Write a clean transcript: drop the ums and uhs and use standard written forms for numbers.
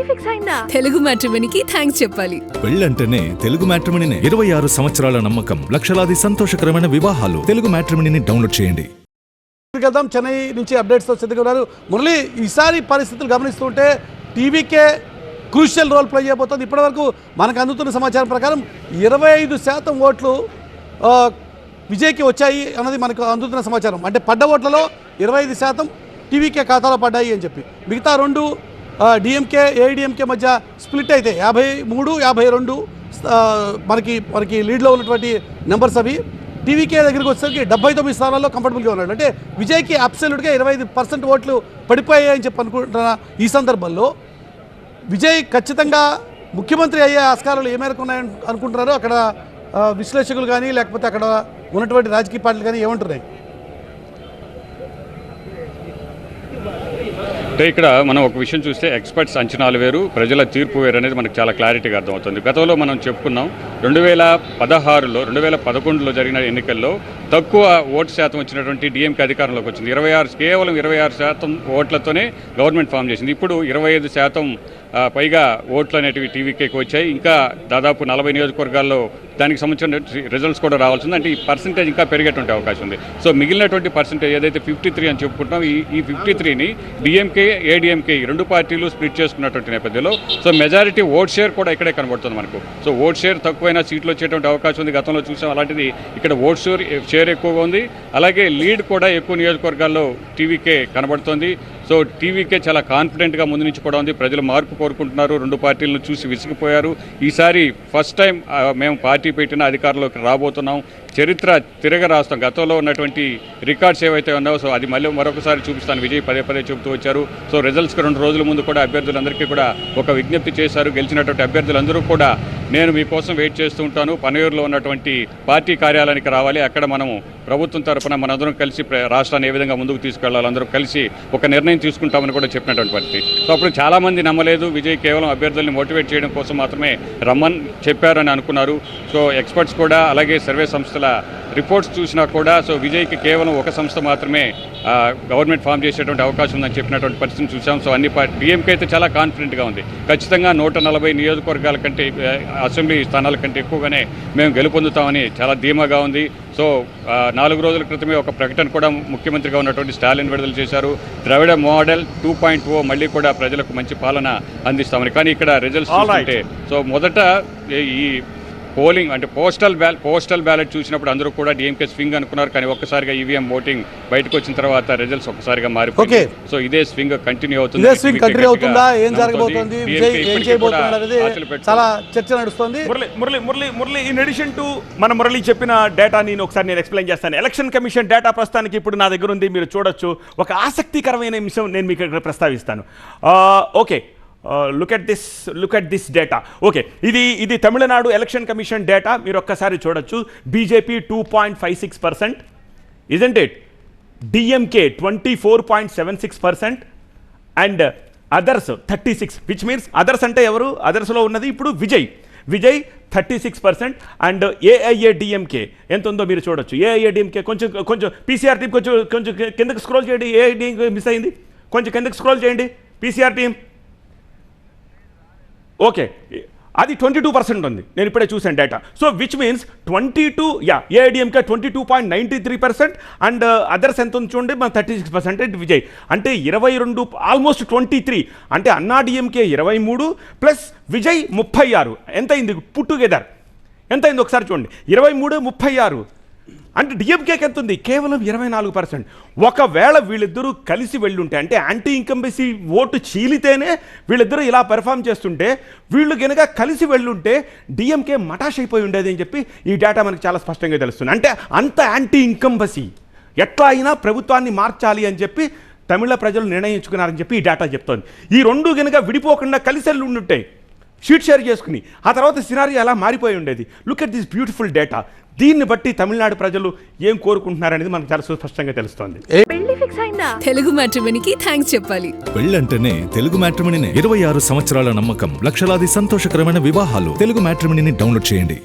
Fix అయిందా? Telugu మ్యాట్రిమోనీకి thanks చెప్పాలి. పెళ్ళంటేనే తెలుగు మ్యాట్రిమోనీనే. 26 సంవత్సరాల నమ్మకం, లక్షలాది సంతోషకరమైన వివాహాలు. తెలుగు మ్యాట్రిమోనీని డౌన్లోడ్ చేయండి. చెన్నై నుంచి అప్డేట్స్తో సిద్ధంగా ఉన్నారు మురళి. ఈసారి పరిస్థితులు గమనిస్తుంటే టీవీకే క్రూషియల్ రోల్ ప్లే చేయబోతోంది. ఇప్పటివరకు మనకు అందుతున్న సమాచారం ప్రకారం 25% ఓట్లు విజయ్కి వచ్చాయి అన్నది మనకు అందుతున్న సమాచారం. అంటే పడ్డ ఓట్లలో 25% టీవీకే ఖాతాలో పడ్డాయి అని చెప్పి, మిగతా 2 డిఎంకే ఏఐడిఎంకే మధ్య స్ప్లిట్ అయితే 53-52 మనకి లీడ్లో ఉన్నటువంటి నెంబర్స్ అవి. టీవీకే దగ్గరికి వచ్చేసరికి 79 స్థానాల్లో కంఫర్టబుల్గా ఉన్నాడు. అంటే విజయ్కి అబ్సల్యూట్గా 25% ఓట్లు పడిపోయాయని చెప్పి అనుకుంటున్నా. ఈ సందర్భంలో విజయ్ ఖచ్చితంగా ముఖ్యమంత్రి అయ్యే ఆస్కారాలు ఏ మేరకు ఉన్నాయని అనుకుంటున్నారో అక్కడ విశ్లేషకులు కానీ లేకపోతే అక్కడ ఉన్నటువంటి రాజకీయ పార్టీలు కానీ ఏమంటున్నాయి? అంటే ఇక్కడ మనం ఒక విషయం చూస్తే ఎక్స్పర్ట్స్ అంచనాలు వేరు, ప్రజల తీర్పు వేరు అనేది మనకు చాలా క్లారిటీగా అర్థమవుతుంది. గతంలో మనం చెప్పుకున్నాం 2016లో 2011లో జరిగిన ఎన్నికల్లో తక్కువ ఓటు శాతం వచ్చినటువంటి డిఎంకే అధికారంలోకి వచ్చింది. కేవలం 26% ఓట్లతోనే గవర్నమెంట్ ఫామ్ చేసింది. ఇప్పుడు 25% పైగా ఓట్లు అనేటివి టీవీకేకి వచ్చాయి. ఇంకా దాదాపు 40 నియోజకవర్గాల్లో దానికి సంబంధించిన రిజల్ట్స్ కూడా రావాల్సింది. అంటే ఈ పర్సంటేజ్ ఇంకా పెరిగేటువంటి అవకాశం ఉంది. సో మిగిలినటువంటి పర్సంటేజ్ ఏదైతే 53 అని చెప్పుకుంటున్నాం, ఈ 53ని డిఎంకే ఏడిఎంకే 2 పార్టీలు స్ప్లిట్ చేసుకున్నటువంటి నేపథ్యంలో సో మెజారిటీ ఓట్ షేర్ కూడా ఇక్కడే కనబడుతుంది మనకు. సో ఓట్ షేర్ తక్కువైనా సీట్లు వచ్చేటువంటి అవకాశం ఉంది. గతంలో చూసాం అలాంటిది ఇక్కడ ఓట్ షేర్ ఎక్కువగా ఉంది. అలాగే లీడ్ కూడా ఎక్కువ నియోజకవర్గాల్లో టీవీకే కనబడుతోంది. సో టీవీకే చాలా కాన్ఫిడెంట్గా ముందు నుంచి కూడా ఉంది. ప్రజలు మార్పు కోరుకుంటున్నారు. 2 పార్టీలను చూసి విసిగిపోయారు. ఈసారి ఫస్ట్ టైం మేము పార్టీ పెట్టిన అధికారంలోకి రాబోతున్నాం, చరిత్ర తిరగ రాస్తాం. గతంలో ఉన్నటువంటి రికార్డ్స్ ఏవైతే ఉన్నాయో సో అది మరొకసారి చూపిస్తాను విజయ్ పదే చెబుతూ వచ్చారు. సో రిజల్ట్స్కి 2 రోజుల ముందు కూడా అభ్యర్థులందరికీ కూడా ఒక విజ్ఞప్తి చేశారు. గెలిచినటువంటి అభ్యర్థులందరూ కూడా నేను మీకోసం వెయిట్ చేస్తూ ఉంటాను, పనయూరులో ఉన్నటువంటి పార్టీ కార్యాలయానికి రావాలి, అక్కడ మనము ప్రభుత్వం తరఫున మనందరం కలిసి రాష్ట్రాన్ని ఏ విధంగా ముందుకు తీసుకెళ్లాలి, అందరూ కలిసి ఒక నిర్ణయం తీసుకుంటామని కూడా చెప్పినటువంటి పరిస్థితి. సో అప్పుడు చాలామంది నమ్మలేదు. విజయ్ కేవలం అభ్యర్థుల్ని మోటివేట్ చేయడం కోసం మాత్రమే రమ్మని చెప్పారని అనుకున్నారు. సో ఎక్స్పర్ట్స్ కూడా అలాగే సర్వే సంస్థల రిపోర్ట్స్ చూసినా కూడా సో విజయ్కి కేవలం ఒక సంస్థ మాత్రమే గవర్నమెంట్ ఫామ్ చేసేటువంటి అవకాశం ఉందని చెప్పినటువంటి పరిస్థితిని చూసాం. సో అన్ని డిఎంకే అయితే చాలా కాన్ఫిడెంట్గా ఉంది. ఖచ్చితంగా 140 నియోజకవర్గాల కంటే అసెంబ్లీ స్థానాల కంటే ఎక్కువగానే మేము గెలుపొందుతామని చాలా ధీమాగా ఉంది. సో 4 రోజుల క్రితమే ఒక ప్రకటన కూడా ముఖ్యమంత్రిగా ఉన్నటువంటి స్టాలిన్ విడుదల చేశారు. ద్రవిడ మోడల్ 2.0 మళ్ళీ కూడా ప్రజలకు మంచి పాలన అందిస్తామని. కానీ ఇక్కడ రిజల్ట్స్ చూస్తుంటే సో మొదట ఈ పోలింగ్ అంటే పోస్టల్ బ్యాలెట్ చూసినప్పుడు అందరూ కూడా డిఎంకే స్వింగ్ అనుకున్నారు. కానీ ఒక్కసారిగా ఈవీఎం ఓటింగ్ బయటకు వచ్చిన తర్వాత రిజల్ట్స్ ఒక్కసారిగా మారిపోయింది. సో ఇదే స్వింగ్ కంటిన్యూ అవుతుంది. చాలా చర్చ నడుస్తుంది. మురళి ఇన్ అడిషన్ టు మన మురళి చెప్పిన డేటా నేను ఎక్స్ప్లెయిన్ చేస్తాను. ఎలక్షన్ కమిషన్ డేటా ప్రస్తుతానికి ఇప్పుడు నా దగ్గర ఉంది, మీరు చూడొచ్చు. ఒక ఆసక్తికరమైన అంశం నేను మీకు ఇక్కడ ప్రస్తావిస్తాను. Okay, look at this data. Okay, ఇది తమిళనాడు ఎలక్షన్ కమిషన్ డేటా. మీరు ఒక్కసారి చూడొచ్చు. BJP 2.56%, isn't it? DMK 24.76% and others 36, which means others అంటే ఎవరు? అదర్స్లో ఉన్నది ఇప్పుడు విజయ్ 36% అండ్ ఏఐఏడిఎంకే ఎంత ఉందో మీరు చూడొచ్చు. ఏఐఏడిఎంకే కొంచెం పీసీఆర్ టీం కొంచెం కిందకి స్క్రోల్ చేయండి. ఏఐడిఎంకే మిస్ అయింది, కొంచెం కిందకి స్క్రోల్ చేయండి. పీసీఆర్ టీం ఓకే, అది 22% ఉంది. నేను ఇప్పుడే చూసాను data. So which means AIADMK 22.93% and others ఎంత ఉంది చూడండి, మన 36% విజయ్. అంటే 22, ఆల్మోస్ట్ 23. అంటే అన్నా డిఎంకే 23 ప్లస్ విజయ్ 36. ఎంత అయింది పుట్ టుగెదర్? ఎంత అయింది ఒకసారి చూడండి. 23, 36. అంటే డిఎంకేకి ఎంత ఉంది? కేవలం 24%. ఒకవేళ వీళ్ళిద్దరూ కలిసి వెళ్ళుంటే, అంటే యాంటీ ఇన్కంబెన్సీ ఓటు చీలితేనే వీళ్ళిద్దరూ ఇలా పెర్ఫామ్ చేస్తుంటే, వీళ్ళు కనుక కలిసి వెళ్ళుంటే డిఎంకే మటాష్ అయిపోయి ఉండేది అని చెప్పి ఈ డేటా మనకు చాలా స్పష్టంగా తెలుస్తుంది. అంటే అంత యాంటీ ఇన్కంబెన్సీ, ఎట్లా అయినా ప్రభుత్వాన్ని మార్చాలి అని చెప్పి తమిళ ప్రజలు నిర్ణయించుకున్నారని చెప్పి ఈ డేటా చెప్తోంది. ఈ 2 కనుక విడిపోకుండా కలిసి వెళ్ళి ఉండుంటాయి, షీట్ షేర్ చేసుకుని, ఆ తర్వాత సినారియో ఎలా మారిపోయి ఉండేది. Look at this beautiful data. దీన్ని బట్టి తమిళనాడు ప్రజలు ఏం కోరుకుంటున్నారనేది మనకు చాలా స్పష్టంగా తెలుస్తోంది. పెళ్లి ఫిక్స్ అయిందా? తెలుగు మ్యాట్రిమోనీకి థ్యాంక్స్ చెప్పాలి. పెళ్ళంటేనే తెలుగు మ్యాట్రిమోనీనే. 26 సంవత్సరాల నమ్మకం, లక్షలాది సంతోషకరమైన వివాహాలు. తెలుగు మ్యాట్రిమోనీని డౌన్లోడ్ చేయండి.